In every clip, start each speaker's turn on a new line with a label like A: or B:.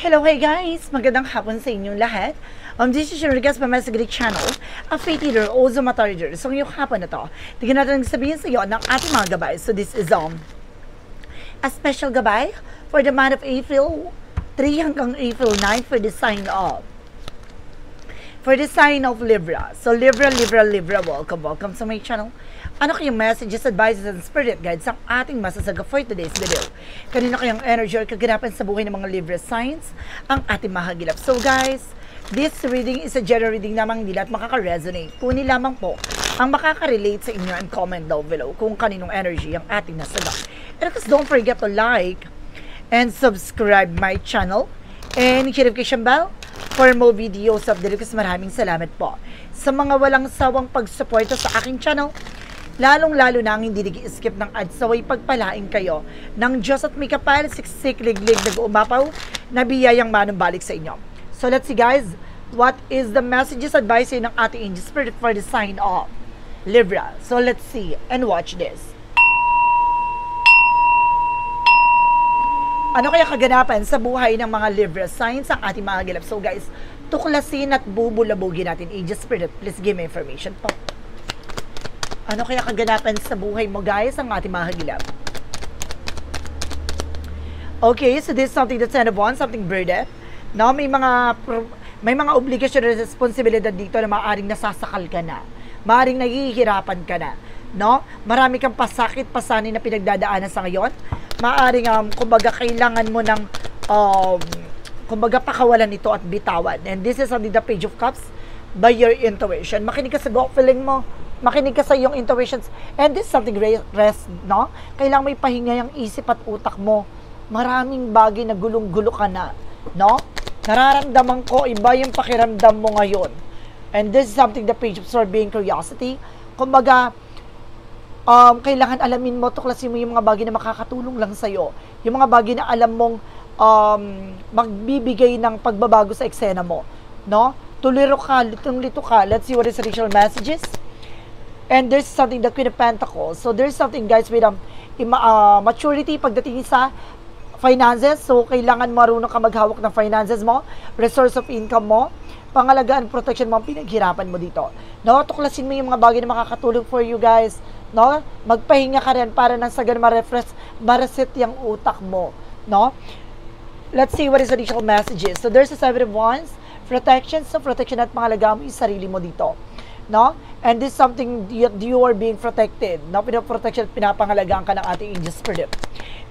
A: Hello, hey guys! Magandang hapon sa inyong lahat. This is your guest pa sa Greek channel, a faith healer, also matarger. So ngayong hapon na to, tignan natin sabihin sa iyo ng ating mga gabay. So this is a special gabay for the month of April 3 hanggang April 9 for the sign of Libra. So Libra, welcome sa my channel. Ano kayong messages, advices, and spirit guides ang ating masasaga for today's video? Kanina kayong energy or kaganapan sa buhay ng mga Libra signs ang ating mahagilap. So guys, this reading is a general reading namang hindi lahat makaka-resonate. Kunin lamang po ang makaka-relate sa inyo and comment down below kung kaninong energy ang ating nasaga. And of course, don't forget to like and subscribe my channel and hit notification bell for more videos of the Maraming salamat po sa mga walang sawang pagsuporta sa aking channel. Lalong-lalo na ang hindi nag-skip ng ads, saway pagpalain kayo ng Diyos at may kapal, siksik, liglig, nag-uumapaw, na biyayang manumbalik sa inyo. So let's see guys, what is the messages, advice ng ating angel spirit for the sign of Libra? So let's see and watch this. Ano kaya kaganapan sa buhay ng mga Libra signs ang ating mga gilap? So guys, tuklasin at bubulabugin natin angel spirit. Please give me information po. Ano kaya kaganapan sa buhay mo guys ang ating mga hagilap? Okay, so this is something that's Ten of Wands, something burden. No, may mga obligasyon at responsibilidad dito na maaaring nasasakal ka na. Maaaring nahihirapan ka na. No? Marami kang pasakit, pasanin na pinagdadaanan sa ngayon. Maaaring kumbaga kailangan mo ng kumbaga pakawalan ito at bitawan. And this is something the Page of Cups by your intuition. Makinig ka sa gut feeling mo. Makinig ka sa iyong intuitions. And this is something rest, no? Kailangan may pahinga yung isip at utak mo. Maraming bagay na gulong-gulo ka na, no? Nararamdaman ko, iba yung pakiramdam mo ngayon. And this is something the Page of Swords being curiosity. Kumbaga, kailangan alamin mo, tuklasin mo yung mga bagay na makakatulong lang sa'yo. Yung mga bagay na alam mong magbibigay ng pagbabago sa eksena mo, no? Tuliro ka, litong-lito ka. Let's see what is additional messages. And there's something, the Queen of Pentacles. So there's something guys with maturity pagdating sa finances. So kailangan marunong ka maghawak ng finances mo, resource of income mo, pangalagaan, protection mo ang pinaghirapan mo dito. No, tuklasin mo yung mga bagay na makakatulong for you guys. No, magpahinga ka rin para nang sa ganun ma-refresh, ma-reset yung utak mo. No, let's see what is additional messages. So there's a Seven of Wands, protection. So protection at pangalagaan mo yung sarili mo dito. No? And this is something you are being protected. No? Pinaprotection at pinapangalagaan ka ng ating angel spirit.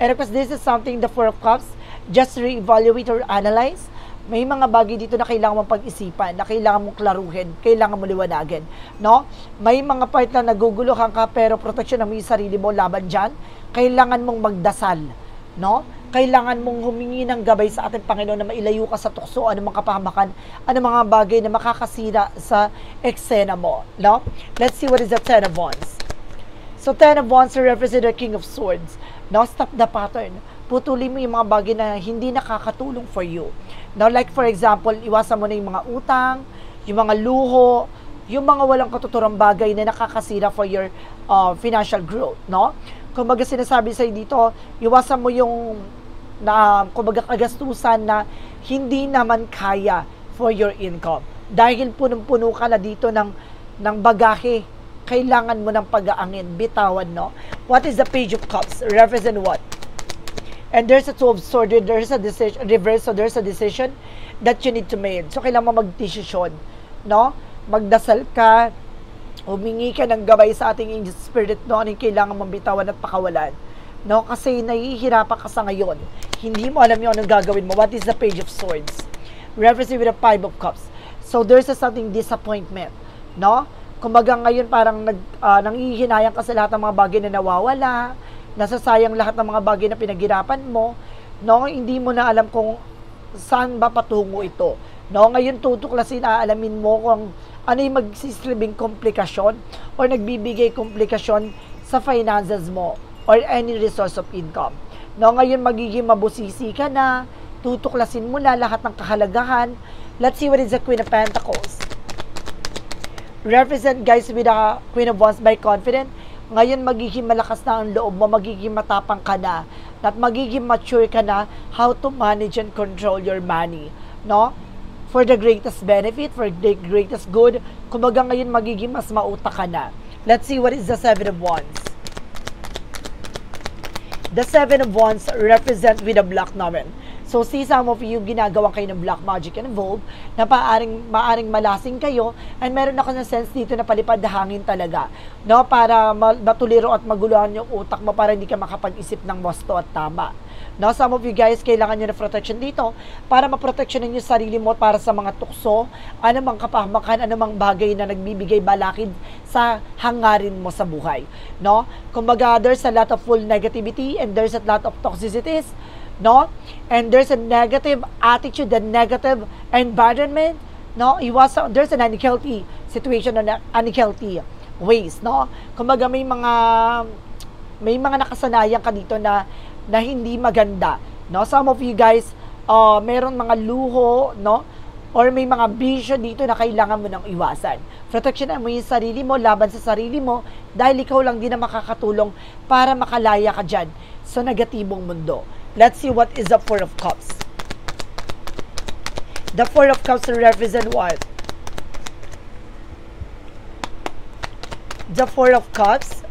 A: And of course, this is something, the Four of Cups, just re-evaluate or analyze. May mga bagay dito na kailangan mong pag-isipan, na kailangan mong klaruhin, kailangan mong liwanagin. No? May mga part na naguguluhan ka, pero protection mo yung sarili mo laban dyan. Kailangan mong magdasal. No? Kailangan mong humingi ng gabay sa ating Panginoon na mailayo ka sa tukso, anumang kapahamakan, anumang mga bagay na makakasira sa eksena mo. No? Let's see what is the Ten of Wands. So, Ten of Wands represent the King of Swords. No? Stop the pattern. Putulin mo yung mga bagay na hindi nakakatulong for you. Now, like for example, iwasan mo na yung mga utang, yung mga luho, yung mga walang katuturang bagay na nakakasira for your financial growth. No? Kumbaga sinasabi sa'yo dito, iwasan mo yung kumbaga kagastusan na hindi naman kaya for your income. Dahil punong-puno ka na dito ng bagahe, kailangan mo ng pag-aangin, bitawan, no? What is the Page of Cups? Represent what? And there's a Two of Swords, there's a decision, reverse, so there's a decision that you need to make. So kailangan mo mag-decision, no? Magdasal ka, humingi ka ng gabay sa ating angel spirit, no? Anong kailangan mong bitawan at pakawalan. No? Kasi nahihirapan ka sa ngayon. Hindi mo alam yung anong gagawin mo. What is the Page of Swords? Represent with the Five of Cups. So there's a something disappointment. No? Kumbaga ngayon parang nangihinayang ka sa lahat ng mga bagay na nawawala, nasasayang lahat ng mga bagay na pinaghirapan mo. No? Hindi mo na alam kung saan ba patungo ito. No? Ngayon tutuklasin, aalamin mo kung ano yung magsisilbing komplikasyon or nagbibigay komplikasyon sa finances mo or any resource of income. No, ngayon magiging mabusisi ka na, tutuklasin mo na lahat ng kahalagahan. Let's see what is the Queen of Pentacles. Represent guys with the Queen of Wands by confident. Ngayon magiging malakas na ang loob mo, magiging matapang ka na. At magiging mature ka na how to manage and control your money, no? For the greatest benefit, for the greatest good. Kumbaga ngayon magiging mas mautak ka na. Let's see what is the Seven of Wands. The Seven of Wands represent with a black naman. So, see some of you, ginagawa kayo ng black magic involved na maaring malasing kayo, and meron ako na sense dito na palipad na hangin talaga, no? Para matuliro at maguluhan yung utak mo para hindi ka makapag-isip ng wasto at tama. No, some of you guys, kailangan nyo na protection dito para maproteksyonan yung sarili mo para sa mga tukso, anumang kapahamakan, anumang bagay na nagbibigay balakid sa hangarin mo sa buhay. No? Kumbaga, there's a lot of full negativity and there's a lot of toxicities, no? And there's a negative attitude, a negative environment, no? There's an unhealthy situation and unhealthy ways, no? Kumbaga, may mga nakasanayan ka dito na hindi maganda, no? Some of you guys, meron mga luho, no? Or may mga bisyo dito na kailangan mo nang iwasan. Proteksyonan mo yung sarili mo, laban sa sarili mo, dahil ikaw lang din na makakatulong para makalaya ka dyan sa negatibong mundo. Let's see what is the Four of Cups. The Four of Cups represent what? The Four of Cups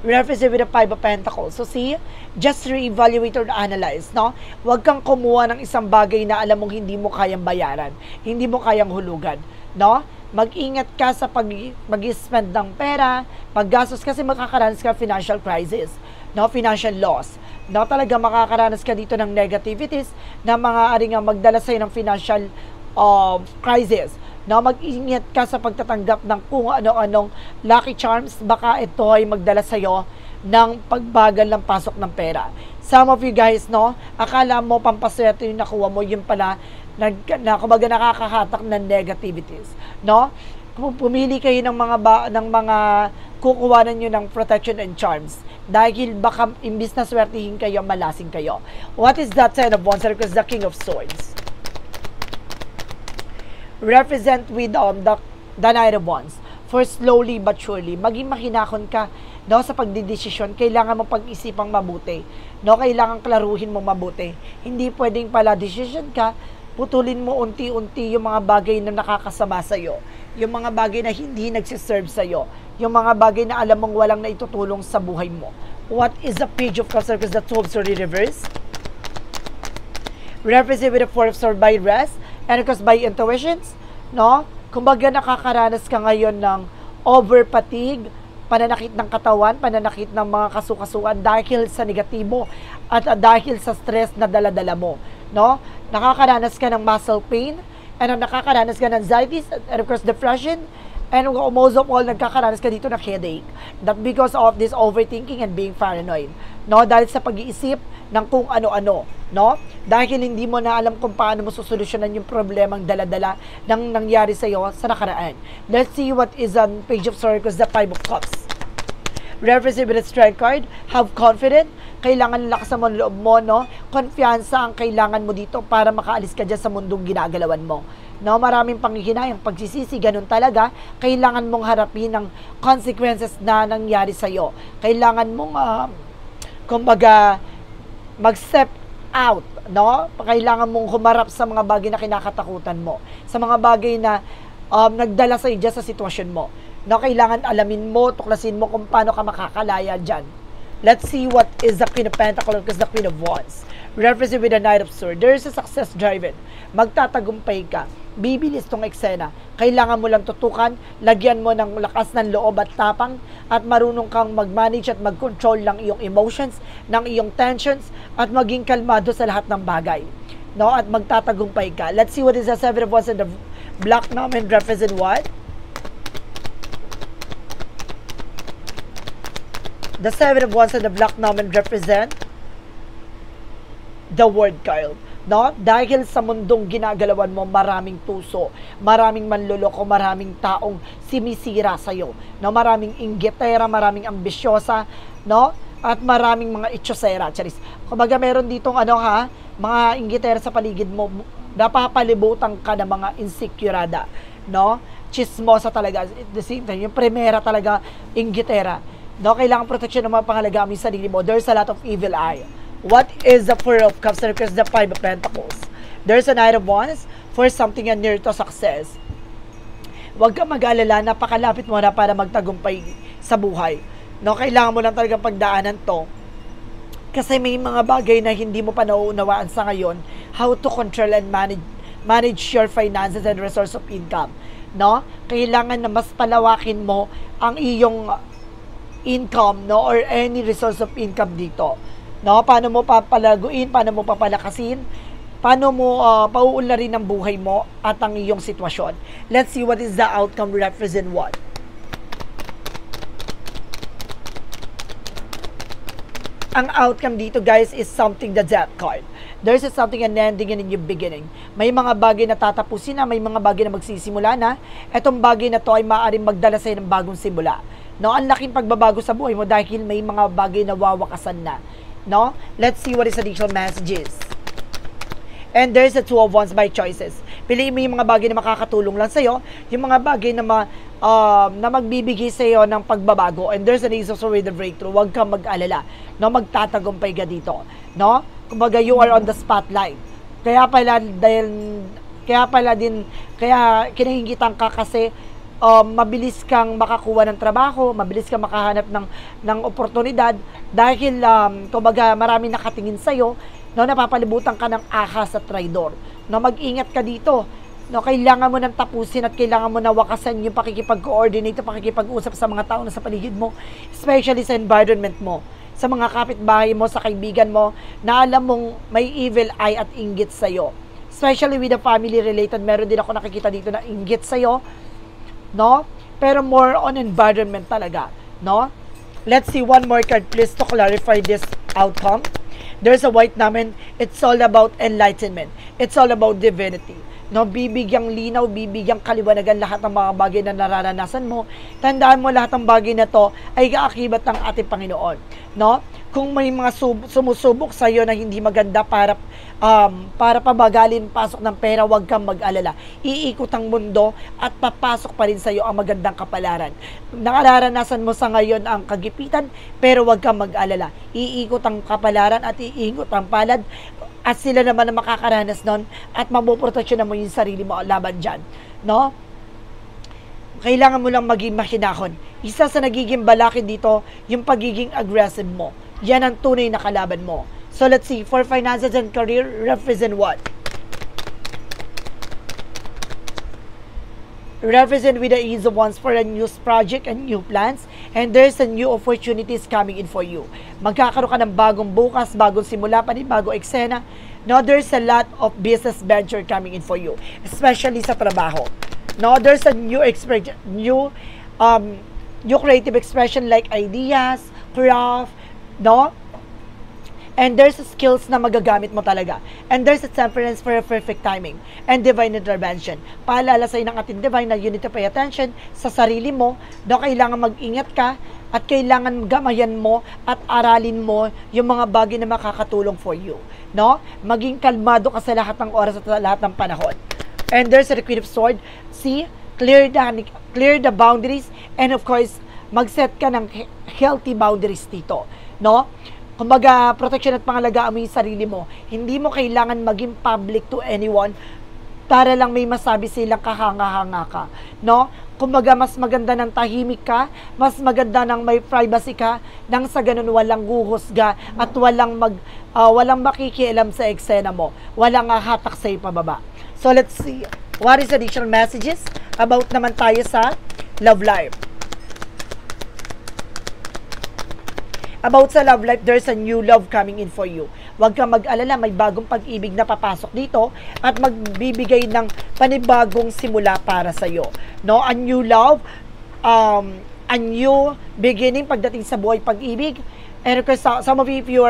A: represent with the Five of Pentacles. So see, just reevaluate or analyze, no? Huwag kang kumuha ng isang bagay na alam mong hindi mo kayang bayaran, hindi mo kayang hulugan, no? Mag-ingat ka sa mag-spend ng pera, paggastos kasi makakaranas ka financial crisis, no? Financial loss. No, talaga makakaranas ka dito ng negativities na maaaring magdala sa'yo ng financial crisis. No, mag-ingat ka sa pagtatanggap ng kung ano-anong lucky charms, baka ito ay magdala sa'yo ng pagbagal ng pasok ng pera. Some of you guys, no, akala mo pampaswerte yung nakuha mo, yun pala, kumbaga nakakahatak ng negativities. No? Pumili kayo ng mga kukuhanan nyo ng protection and charms. Dahil baka imbis na swertihin kayo, malasing kayo. What is that Ten of Wands? Because the King of Swords represent with the Knight of Wands. For slowly but surely, maging mahinahon ka, no, sa pagdidesisyon. Kailangan mo pag-isipang mabuti, no? Kailangan klaruhin mo mabuti. Hindi pwedeng pala decision ka, putulin mo unti-unti yung mga bagay na nakakasama sa'yo, yung mga bagay na hindi nagsiserve sa'yo, yung mga bagay na alam mong walang naitutulong sa buhay mo. What is the Page of Cups? Because the Two of Swords reverse represent with the Four of Swords by rest and because by intuitions, no? Kumbaga nakakaranas ka ngayon ng over fatigue, pananakit ng katawan, pananakit ng mga kasukasuan dahil sa negatibo at dahil sa stress na daladala mo, no? Nakakaranas ka ng muscle pain and nakakaranas ka ng anxiety and of course depression. And most of all, nagkakaranas ka dito ng headache. That because of this overthinking and being paranoid. No? Dahil sa pag-iisip ng kung ano-ano. No? Dahil hindi mo na alam kung paano mo susolusyonan yung problemang dala-dala ng nangyari sa'yo sa nakaraan. Let's see what is on Page of Swords, the Five of Cups. Represent with the Strength card. Have confidence. Kailangan lakas mo ng loob mo, no? Konfiyansa ang kailangan mo dito para makaalis ka dyan sa mundong ginagalawan mo. No, maraming panghihinayang, pagsisisi, ganun talaga. Kailangan mong harapin ang consequences na nangyari sa'yo. Kailangan mong, kumbaga, mag-step out, no? Kailangan mong humarap sa mga bagay na kinakatakutan mo. Sa mga bagay na nagdala sa'yo dyan sa sitwasyon mo. No, kailangan alamin mo, tuklasin mo kung paano ka makakalaya dyan. Let's see what is the Queen of Pentacles because the Queen of Wands. Represent with the Knight of Swords. There's a success driven. Magtatagumpay ka. Bibilis tong eksena. Kailangan mo lang tutukan, lagyan mo ng lakas ng loob at tapang, at marunong kang mag-manage at mag-control ng iyong emotions, ng iyong tensions, at maging kalmado sa lahat ng bagay. No? At magtatagumpay ka. Let's see what is the Seven of Wands and the Black Naman represent what? The Seven of Wands and the Black Naman represent the Word card. No? Dahil sa mundong ginagalawan mo, maraming tuso, maraming manluloko, maraming taong simisira sa'yo. No? Maraming inggitera, maraming ambisyosa, no? At maraming mga itsosera. Charis. Kumbaga meron ditong mga inggitera sa paligid mo, napapalibutan ka ng mga insecurada, no? Chismosa talaga. At the same time, yung primera talaga, inggitera. No, kailangan protection ng mga pangalagaan mo yung sarili mo. There's a lot of evil eye. What is the Four of Cups? Because the Five of Pentacles. There's a Knight of Wands for something near to success. Huwag kang mag-alala, napakalapit mo na para magtagumpay sa buhay. No, kailangan mo lang talagang pagdaanan to. Kasi may mga bagay na hindi mo pa nauunawaan sa ngayon, how to control and manage your finances and resource of income. No? Kailangan na mas palawakin mo ang iyong income, no, or any resource of income dito. No, paano mo papalaguin, paano mo papalakasin, paano mo pauunlarin ang buhay mo at ang iyong sitwasyon. Let's see what is the outcome represent what. Ang outcome dito, guys, is something, the Death card. There's something, an ending and a new beginning. May mga bagay na tatapusin na, may mga bagay na magsisimula na. Etong bagay na to ay maaaring magdala sa'yo ng bagong simula. No, ang laking pagbabago sa buhay mo dahil may mga bagay na wawakasan na. No? Let's see what is additional messages. And there's the Two of Wands by choices. Piliin mo yung mga bagay na makakatulong lang sa'yo, yung mga bagay na na magbibigay sa'yo ng pagbabago. And there's an Ace of Swords with the breakthrough. Huwag kang mag-alala. No? Magtatagumpay ka dito. No? Kumbaga, you are on the spotlight. Kaya kinahingitan ka kasi mabilis kang makakuha ng trabaho, mabilis kang makahanap ng oportunidad dahil kumbaga marami nakatingin sa'yo, no, napapalibutan ka ng ahas at traidor. No, mag-ingat ka dito. No, kailangan mo nang tapusin at kailangan mo na wakasan yung pakikipag-coordinate, pakikipag-usap sa mga tao na sa paligid mo, especially sa environment mo, sa mga kapitbahay mo, sa kaibigan mo, na alam mong may evil eye at inggit sa'yo. Especially with the family related, meron din ako nakikita dito na inggit sa'yo, no? Pero more on environment talaga, no? Let's see one more card, please, to clarify this outcome. There's a white naman. It's all about enlightenment. It's all about divinity. No, bibigyang linaw, bibigyang kaliwanagan lahat ng mga bagay na nararanasan mo. Tandaan mo, lahat ng bagay na to ay kaakibat ng ating Panginoon. No? Kung may mga sumusubok sa iyo na hindi maganda para pabagalin pasok ng pera, huwag kang mag-alala. Iikot ang mundo at papasok pa rin sa iyo ang magandang kapalaran. Nakararanasan mo sa ngayon ang kagipitan, pero huwag kang mag-alala. Iikot ang kapalaran at iikot ang palad. At sila naman na makakaranas nun at mapoproteksyon mo yung sarili mo laban dyan. No? Kailangan mo lang maging mahinahon. Isa sa nagiging balakid dito, yung pagiging aggressive mo. Yan ang tunay na kalaban mo. So let's see, for finances and career, represent what? Represent with the Ease of Wands for a new project and new plans, and there's a new opportunities coming in for you. Magkakaroon ka ng bagong bukas, bagong simula, bagong eksena. No, there's a lot of business venture coming in for you, especially sa trabaho. No, there's a new creative expression like ideas, craft, no? And there's skills na magagamit mo talaga. And there's a temperance for a perfect timing and divine intervention. Paalala sa'yo ng ating divine na you need to pay attention sa sarili mo. Daw kailangan mag-ingat ka at kailangan gamayan mo at aralin mo yung mga bagay na makakatulong for you. No? Maging kalmado ka sa lahat ng oras at sa lahat ng panahon. And there's a Queen of Swords. See? Clear the boundaries, and of course, mag-set ka ng healthy boundaries dito. No? Kumbaga, protection at pangalagaan mo yung sarili mo. Hindi mo kailangan maging public to anyone para lang may masabi silang kahanga-hanga ka. No? Kumbaga, mas maganda ng tahimik ka, mas maganda ng may privacy ka, nang sa ganun walang guhusga at walang makikialam sa eksena mo. Walang hatak sa'yo pababa. So, let's see. What is additional messages about naman tayo sa love life? About sa love life, there's a new love coming in for you. Huwag kang mag-alala, may bagong pag-ibig na papasok dito at magbibigay ng panibagong simula para sa iyo. No, a new love, a new beginning pagdating sa buhay pag-ibig. And of course, some of you, if you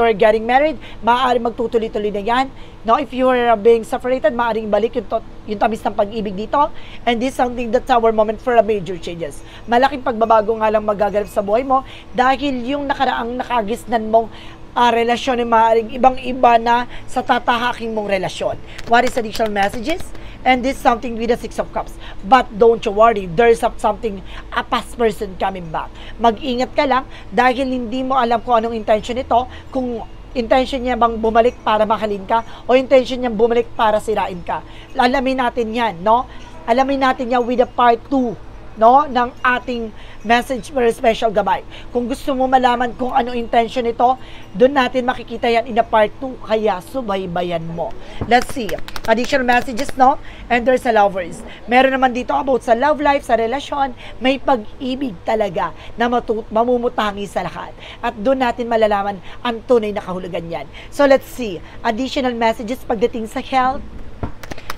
A: are getting married, maaaring magtutuloy-tuloy na yan. No, if you are being separated, maaaring balik yung tamis ng pag-ibig dito. And this is something that's our moment for a major changes. Malaking pagbabago nga lang magaganap sa buhay mo dahil yung nakaraang nakagisnan mong relasyon ay maaaring ibang-iba na sa tatahaking mong relasyon. What is additional messages? And this something with the Six of Cups. But don't you worry, there's something, a past person coming back. Mag-ingat ka lang dahil hindi mo alam kung anong intention nito, kung intention niya bang bumalik para mahalin ka o intention niya bumalik para sirain ka. Alamin natin yan, no? Alamin natin yan with the part 2, no, ng ating message for special gabay. Kung gusto mo malaman kung ano intention nito, doon natin makikita yan in the part 2, kaya subaybayan mo. Let's see. Additional messages, no? And there's a lovers. Meron naman dito about sa love life, sa relasyon, may pag-ibig talaga na mamumutangi sa lahat. At doon natin malalaman ang tunay na kahulugan yan. So let's see. Additional messages pagdating sa health.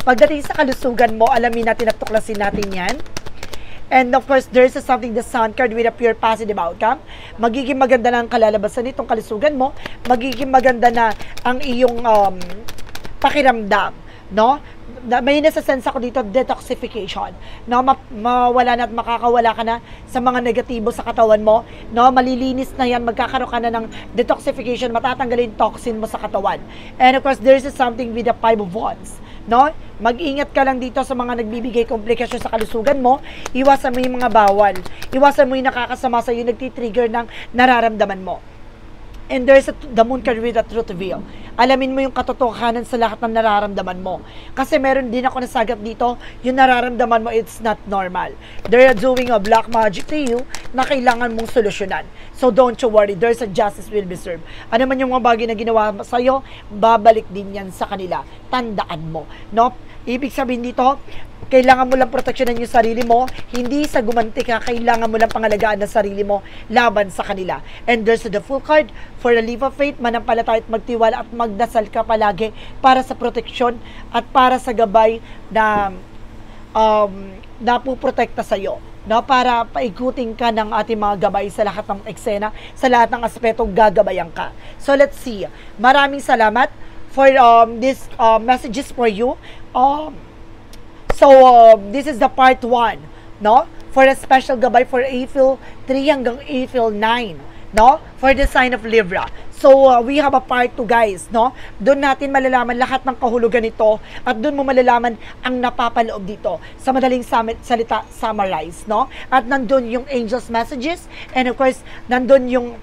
A: Pagdating sa kalusugan mo, alamin natin at tuklasin natin yan. And of course, there's something, the Sun card with a pure positive outcome. Magiging maganda na ang kalalabasan nitong kalusugan mo. Magiging maganda na ang iyong pakiramdam, no? May nasa-sense ako dito, detoxification, no? Mawala na at makakawala ka na sa mga negatibo sa katawan mo, no? Malilinis na yan, magkakaroon ka na ng detoxification, matatanggalin toxin mo sa katawan. And of course, there's something with the 5 of Wands, no? Mag-ingat ka lang dito sa mga nagbibigay komplikasyon sa kalusugan mo. Iwasan mo yung mga bawal. Iwasan mo yung nakakasama sa iyo, nagtitrigger ng nararamdaman mo. And there's the Moon card with a truth reveal. Alamin mo yung katotohanan sa lahat ng nararamdaman mo. Kasi meron din ako nasagap dito, yung nararamdaman mo, it's not normal. They're doing a black magic to you na kailangan mong solusyonan. So don't you worry, there's a justice will be served. Ano man yung mga bagay na ginawa sa'yo, babalik din yan sa kanila. Tandaan mo, no? Ibig sabihin dito, kailangan mo lang proteksyonan yung sarili mo, hindi sa gumanti ka, kailangan mo lang pangalagaan ang sarili mo laban sa kanila. And there's the Fool card for the leap of faith, manampalataya at magtiwala at magdasal ka palagi para sa proteksyon at para sa gabay na napuprotekta sa'yo, no? Para paikutin ka ng ating mga gabay sa lahat ng eksena, sa lahat ng aspetong gagabayan ka. So let's see. Maraming salamat for this messages for you. So, this is the part 1, no? For a special gabay for April 3 hanggang April 9, no? For the sign of Libra. So, we have a part 2, guys, no? Doon natin malalaman lahat ng kahulugan nito at doon mo malalaman ang napapaloob dito. Sa madaling salita, summarize, no? At nandun yung angels messages and of course, nandun yung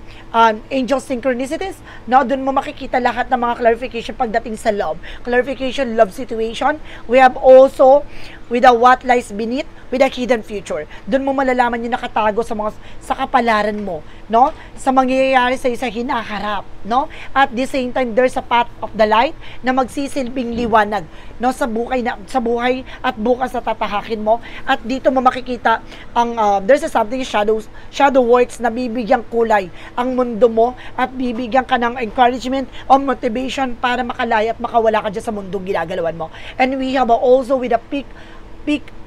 A: angel synchronicities, no? Doon mo makikita lahat ng mga clarification pagdating sa love. Clarification, love situation. We have also with a what lies beneath, with a hidden future. Doon mo malalaman yung nakatago sa kapalaran mo, no? Sa mangyayari sa isa hinaharap, no? At the same time, there's a path of the light na magsisilbing liwanag, no? Sa buhay at bukas na tatahakin mo. At dito mo makikita ang there's something shadow works na bibigyang kulay ang mundo mo at bibigyan ka ng encouragement o motivation para makalaya at makawala ka dyan sa mundong ginagalawan mo. And we have also with a pick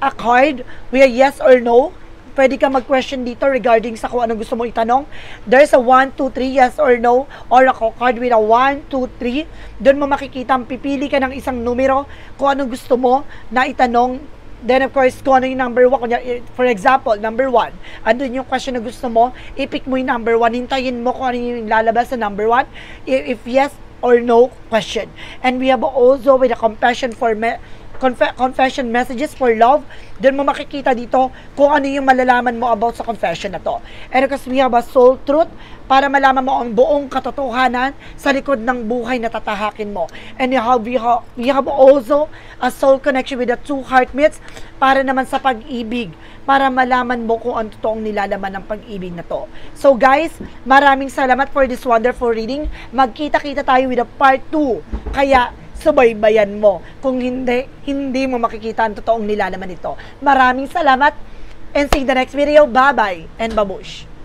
A: a card with a yes or no. Pwede ka mag-question dito regarding sa kung anong gusto mo itanong. There's a 1, 2, 3, yes or no, or a card with a 1, 2, 3. Doon mo makikita, pipili ka ng isang numero kung anong gusto mo na itanong. Then of course, kung ano yung number 1, for example, number 1, andun yung question na gusto mo, i-pick mo yung number 1, hintayin mo kung ano yung lalabas sa number 1, if yes or no question. And we have also with a confession for love. Doon mo makikita dito kung ano yung malalaman mo about sa confession na to. And because we have a soul truth, para malaman mo ang buong katotohanan sa likod ng buhay na tatahakin mo. And we have also a soul connection with the 2 heart mates para naman sa pag-ibig, para malaman mo kung ang totoong nilalaman ng pag-ibig na to. So guys, maraming salamat for this wonderful reading. Magkita-kita tayo with a part 2. Kaya subaybayan mo. Kung hindi mo makikita ang totoong nilalaman nito. Maraming salamat and see you in the next video. Bye-bye and babush!